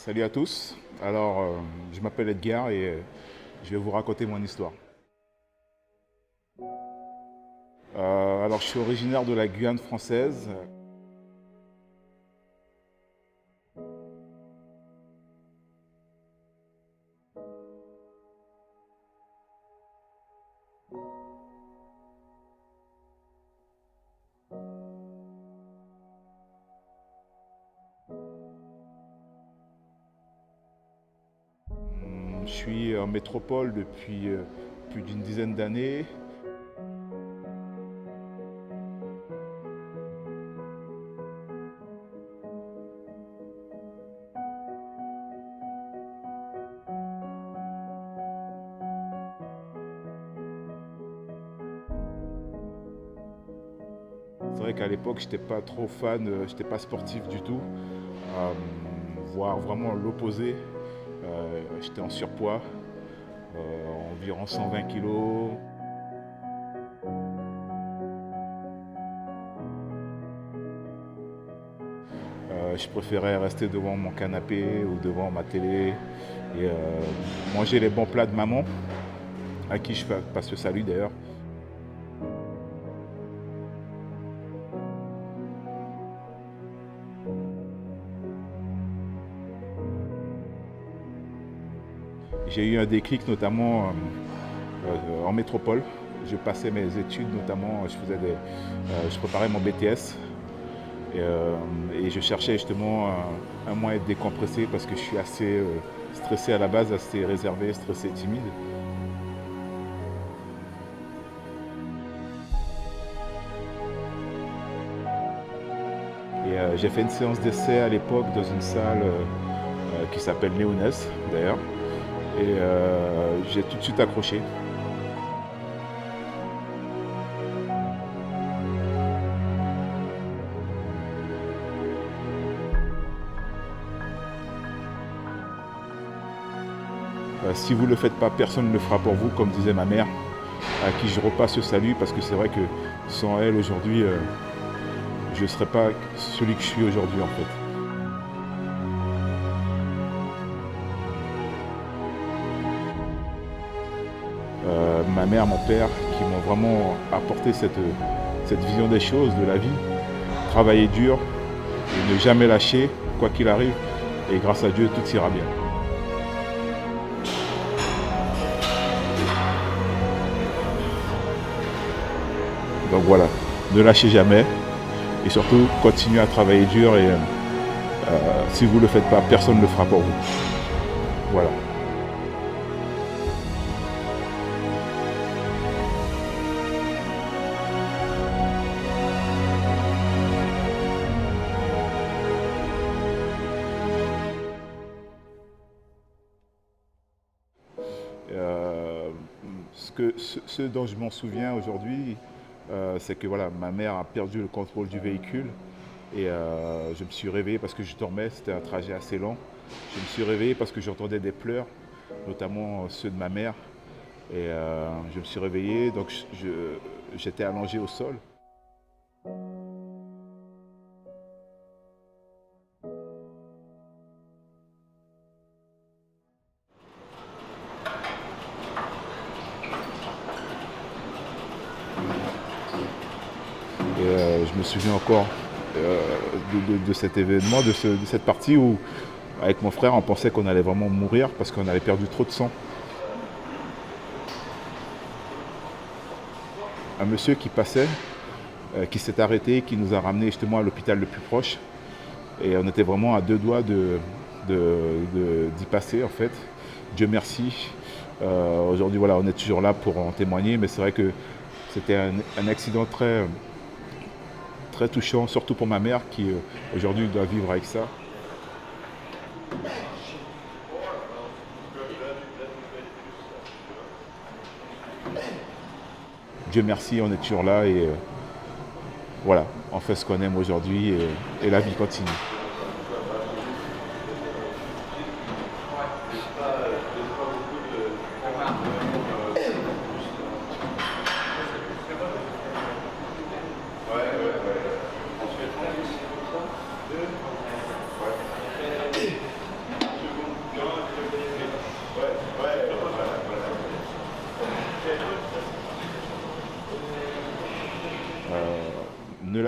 Salut à tous. Alors, je m'appelle Edgar et je vais vous raconter mon histoire. Alors, je suis originaire de la Guyane française. Je suis en métropole depuis plus d'une dizaine d'années. C'est vrai qu'à l'époque, je n'étais pas trop fan, je n'étais pas sportif du tout, euh, voire vraiment l'opposé. J'étais en surpoids, environ 120 kilos. Je préférais rester devant mon canapé ou devant ma télé et manger les bons plats de maman, à qui je passe le salut d'ailleurs. J'ai eu un déclic notamment en métropole. Je passais mes études, notamment je préparais mon BTS et je cherchais justement un moyen de décompresser parce que je suis assez stressé à la base, assez réservé, stressé, timide. Et j'ai fait une séance d'essai à l'époque dans une salle qui s'appelle Léonès d'ailleurs. Et j'ai tout de suite accroché. Si vous ne le faites pas, personne ne le fera pour vous, comme disait ma mère, à qui je repasse ce salut, parce que c'est vrai que sans elle aujourd'hui, je ne serais pas celui que je suis aujourd'hui en fait. Ma mère, mon père, qui m'ont vraiment apporté cette vision des choses, de la vie. Travailler dur et ne jamais lâcher, quoi qu'il arrive. Et grâce à Dieu, tout ira bien. Donc voilà, ne lâchez jamais. Et surtout, continuez à travailler dur. Et si vous ne le faites pas, personne ne le fera pour vous. Voilà. Euh, ce dont je m'en souviens aujourd'hui, c'est que voilà, ma mère a perdu le contrôle du véhicule et je me suis réveillé parce que je dormais, c'était un trajet assez long. Je me suis réveillé parce que j'entendais des pleurs, notamment ceux de ma mère. Et je me suis réveillé, donc j'étais allongé au sol. Et je me souviens encore de cet événement, de cette partie où, avec mon frère, on pensait qu'on allait vraiment mourir parce qu'on avait perdu trop de sang. Un monsieur qui passait, qui s'est arrêté, qui nous a ramenés justement à l'hôpital le plus proche. Et on était vraiment à deux doigts d'y passer en fait. Dieu merci. Aujourd'hui, voilà, on est toujours là pour en témoigner, mais c'est vrai que c'était un accident très touchant, surtout pour ma mère qui aujourd'hui doit vivre avec ça. Dieu merci, on est toujours là et voilà, on fait ce qu'on aime aujourd'hui et la vie continue.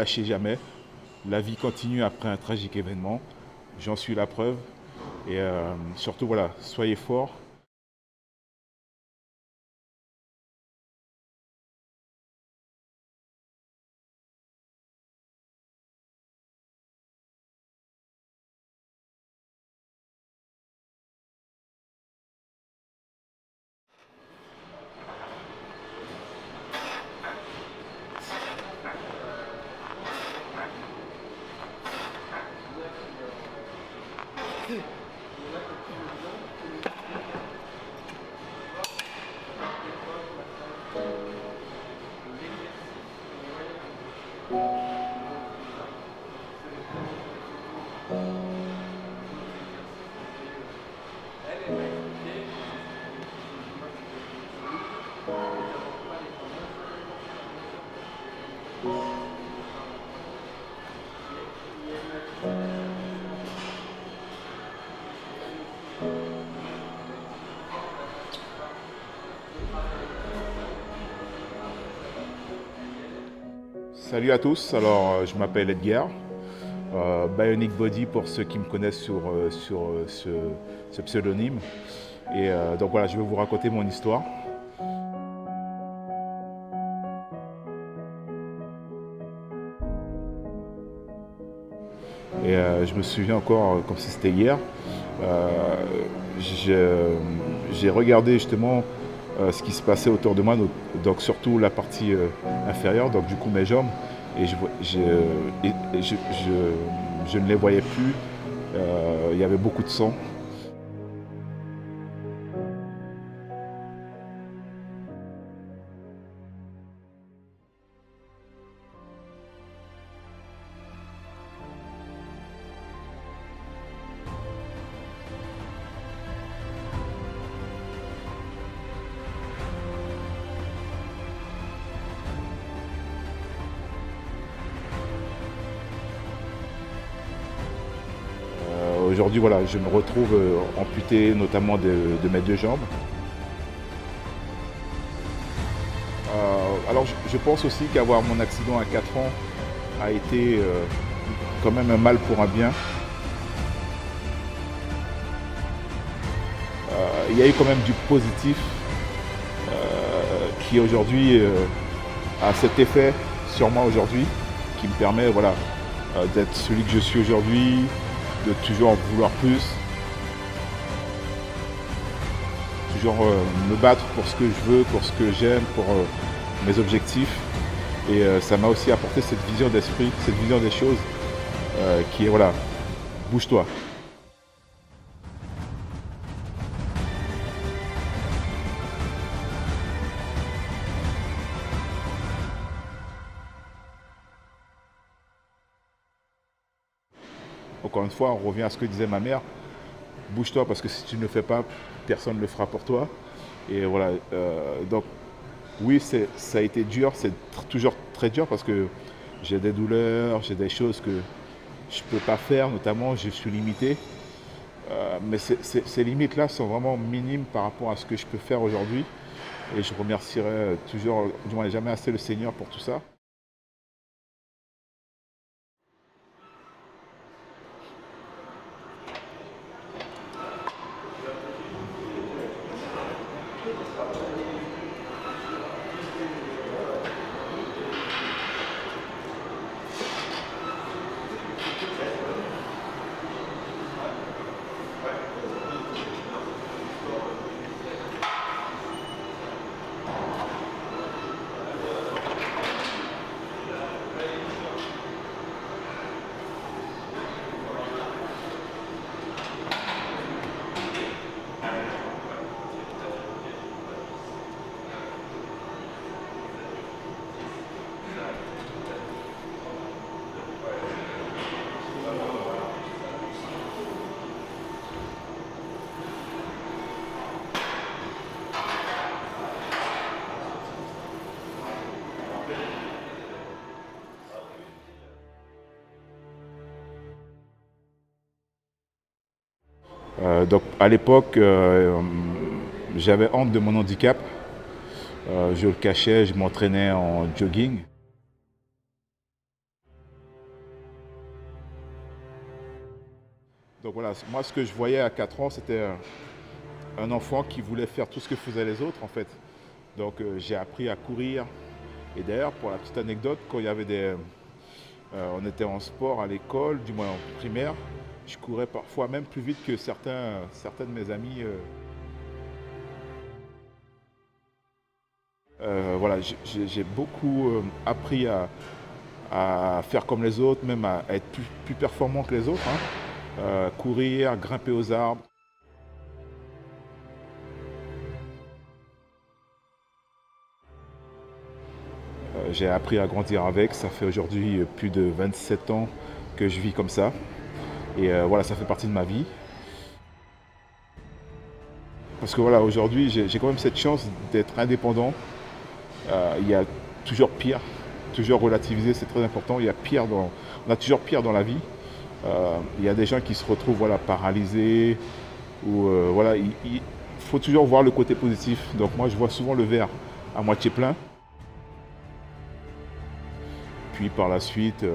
lâchez jamais. La vie continue après un tragique événement. J'en suis la preuve. Et surtout, voilà, soyez forts. Salut à tous, alors je m'appelle Edgar, Bionic Body pour ceux qui me connaissent sur ce pseudonyme. Et donc voilà, je vais vous raconter mon histoire. Et je me souviens encore comme si c'était hier. J'ai regardé justement ce qui se passait autour de moi, donc surtout la partie inférieure, donc du coup mes jambes, et je ne les voyais plus. Il y avait beaucoup de sang. Aujourd'hui, voilà, je me retrouve amputé notamment de mes deux jambes. Alors, je pense aussi qu'avoir mon accident à 4 ans a été quand même un mal pour un bien. Il y a eu quand même du positif qui aujourd'hui a cet effet sur moi aujourd'hui, qui me permet voilà, d'être celui que je suis aujourd'hui, de toujours vouloir plus, toujours me battre pour ce que je veux, pour ce que j'aime, pour mes objectifs. Et ça m'a aussi apporté cette vision d'esprit, cette vision des choses qui est voilà, bouge-toi. Encore une fois, on revient à ce que disait ma mère, bouge-toi parce que si tu ne le fais pas, personne ne le fera pour toi. Et voilà, donc oui, ça a été dur, c'est toujours très dur parce que j'ai des douleurs, j'ai des choses que je ne peux pas faire, notamment je suis limité. Mais ces limites-là sont vraiment minimes par rapport à ce que je peux faire aujourd'hui. Et je remercierai toujours, du moins jamais assez le Seigneur pour tout ça. Donc à l'époque, j'avais honte de mon handicap. Je le cachais, je m'entraînais en jogging. Donc voilà, moi ce que je voyais à 4 ans, c'était un enfant qui voulait faire tout ce que faisaient les autres en fait. Donc j'ai appris à courir. Et d'ailleurs, pour la petite anecdote, quand il y avait on était en sport à l'école, du moins en primaire, je courais parfois même plus vite que certains de mes amis. Voilà, j'ai beaucoup appris à faire comme les autres, même à être plus performant que les autres, hein. Courir, grimper aux arbres. J'ai appris à grandir avec. Ça fait aujourd'hui plus de 27 ans que je vis comme ça. Et voilà, ça fait partie de ma vie. Parce que voilà, aujourd'hui, j'ai quand même cette chance d'être indépendant. Il y a toujours pire, toujours relativiser, c'est très important. On a toujours pire dans la vie. Il y a des gens qui se retrouvent voilà, paralysés. Ou voilà, il faut toujours voir le côté positif. Donc moi, je vois souvent le verre à moitié plein. Puis par la suite,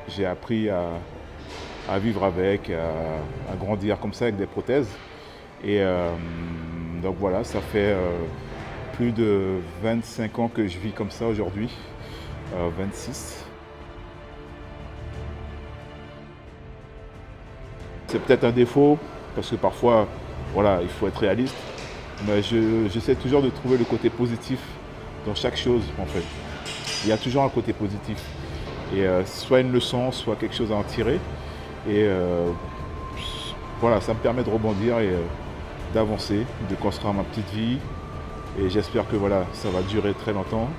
j'ai appris à vivre avec, à grandir comme ça avec des prothèses. Et donc voilà, ça fait plus de 25 ans que je vis comme ça aujourd'hui, 26. C'est peut-être un défaut, parce que parfois, voilà, il faut être réaliste, mais j'essaie toujours de trouver le côté positif dans chaque chose, en fait. Il y a toujours un côté positif. Et soit une leçon, soit quelque chose à en tirer. Et voilà, ça me permet de rebondir et d'avancer, de construire ma petite vie. Et j'espère que voilà, ça va durer très longtemps.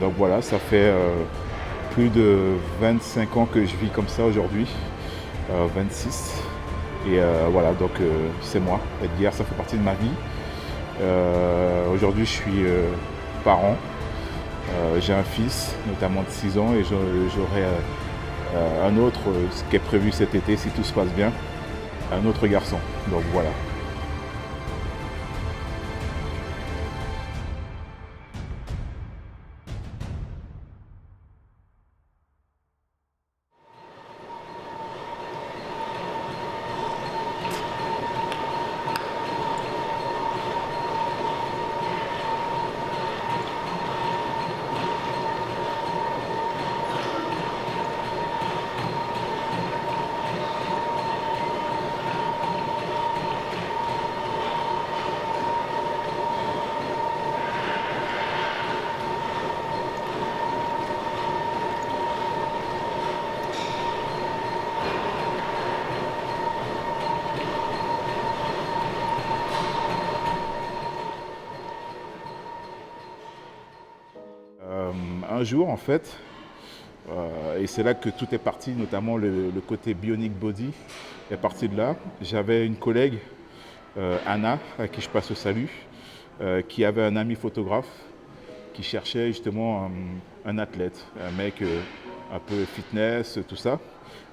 Donc voilà, ça fait plus de 25 ans que je vis comme ça aujourd'hui, 26. Et voilà, donc c'est moi. Edgar, ça fait partie de ma vie. Aujourd'hui, je suis parent. J'ai un fils, notamment de 6 ans, et j'aurai un autre, ce qui est prévu cet été, si tout se passe bien, un autre garçon. Donc voilà. Un jour, en fait, et c'est là que tout est parti, notamment le côté Bionic Body est parti de là. J'avais une collègue, Anna, à qui je passe le salut, qui avait un ami photographe qui cherchait justement un athlète, un mec un peu fitness, tout ça.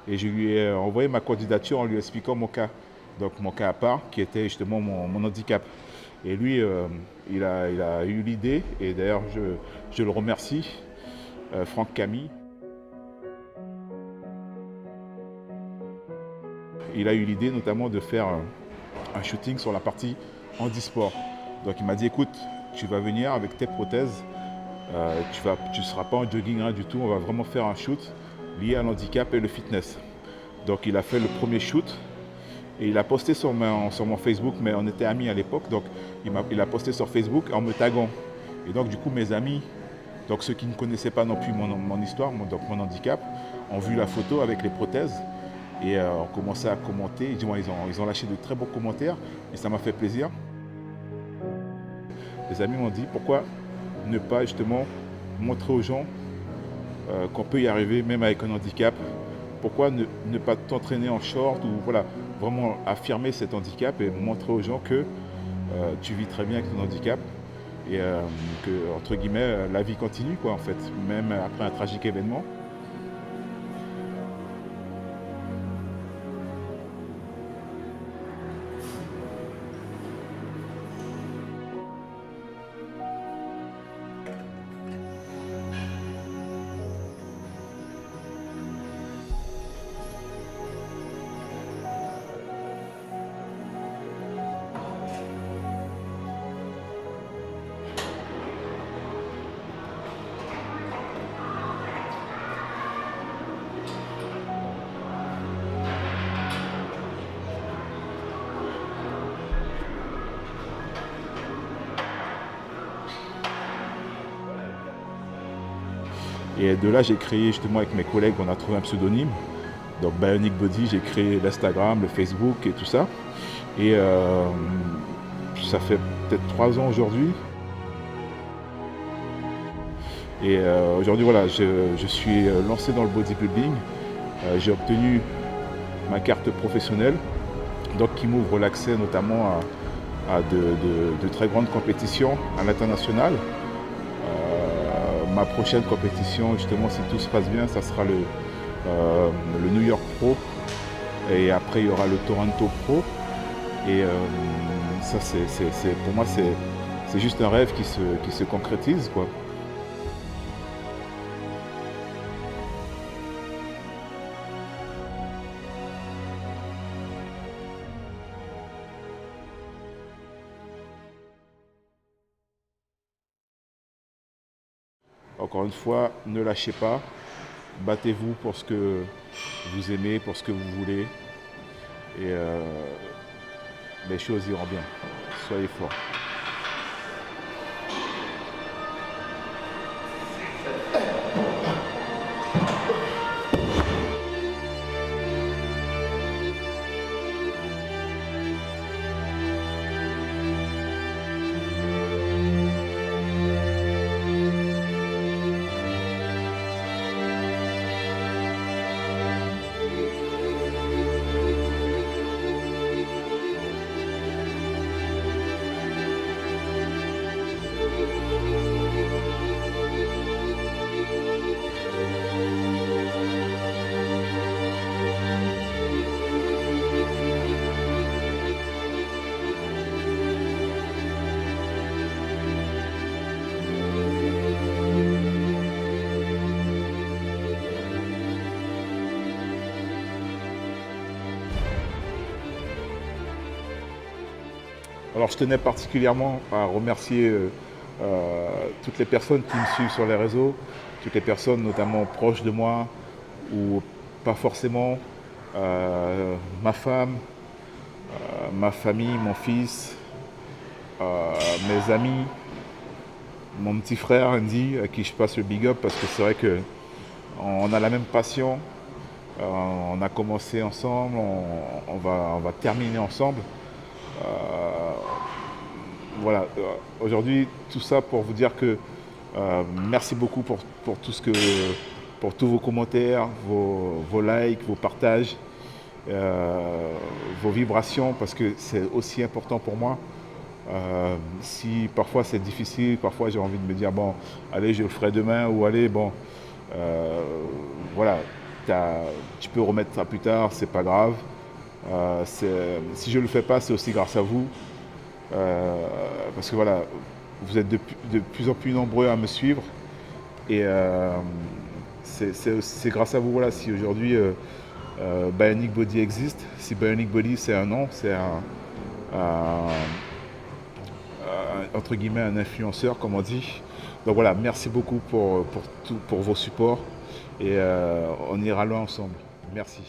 Et je lui ai envoyé ma candidature en lui expliquant mon cas, donc mon cas à part, qui était justement mon handicap. Et lui, il a eu l'idée, et d'ailleurs je le remercie, Franck Camille. Il a eu l'idée notamment de faire un shooting sur la partie handisport. Donc il m'a dit, écoute, tu vas venir avec tes prothèses, tu ne seras pas en jogging, rien du tout, on va vraiment faire un shoot lié à l'handicap et le fitness. Donc il a fait le premier shoot et il a posté sur mon Facebook, mais on était amis à l'époque, donc il a posté sur Facebook en me taguant. Et donc du coup mes amis, donc ceux qui ne connaissaient pas non plus mon histoire, donc mon handicap, ont vu la photo avec les prothèses et ont commencé à commenter. Ils ont lâché de très bons commentaires et ça m'a fait plaisir. Les amis m'ont dit pourquoi ne pas justement montrer aux gens qu'on peut y arriver même avec un handicap. Pourquoi ne pas t'entraîner en short ou voilà, vraiment affirmer cet handicap et montrer aux gens que tu vis très bien avec ton handicap et que, entre guillemets, la vie continue quoi en fait, même après un tragique événement. Et de là, j'ai créé justement avec mes collègues, on a trouvé un pseudonyme. Donc Bionic Body, j'ai créé l'Instagram, le Facebook et tout ça. Et ça fait peut-être 3 ans aujourd'hui. Et aujourd'hui, voilà, je suis lancé dans le bodybuilding. J'ai obtenu ma carte professionnelle, donc qui m'ouvre l'accès notamment à de très grandes compétitions à l'international. Ma prochaine compétition, justement, si tout se passe bien, ça sera le New York Pro. Et après, il y aura le Toronto Pro. Et ça, pour moi, c'est juste un rêve qui se concrétise, quoi. Encore une fois, ne lâchez pas. Battez-vous pour ce que vous aimez, pour ce que vous voulez. Et les choses iront bien. Soyez forts. Alors je tenais particulièrement à remercier toutes les personnes qui me suivent sur les réseaux, toutes les personnes notamment proches de moi ou pas forcément, ma femme, ma famille, mon fils, mes amis, mon petit frère Andy, à qui je passe le big up parce que c'est vrai qu'on a la même passion, on a commencé ensemble, on va terminer ensemble. Voilà, aujourd'hui, tout ça pour vous dire que merci beaucoup pour pour tous vos commentaires, vos likes, vos partages, vos vibrations, parce que c'est aussi important pour moi. Si parfois c'est difficile, parfois j'ai envie de me dire bon, allez, je le ferai demain, ou allez, bon, voilà, tu peux remettre ça plus tard, c'est pas grave. Si je ne le fais pas, c'est aussi grâce à vous. Parce que voilà, vous êtes de plus en plus nombreux à me suivre. Et c'est grâce à vous, voilà, si aujourd'hui Bionic Body existe, si Bionic Body c'est un nom, c'est entre guillemets un influenceur, comme on dit. Donc voilà, merci beaucoup pour vos supports et on ira loin ensemble. Merci.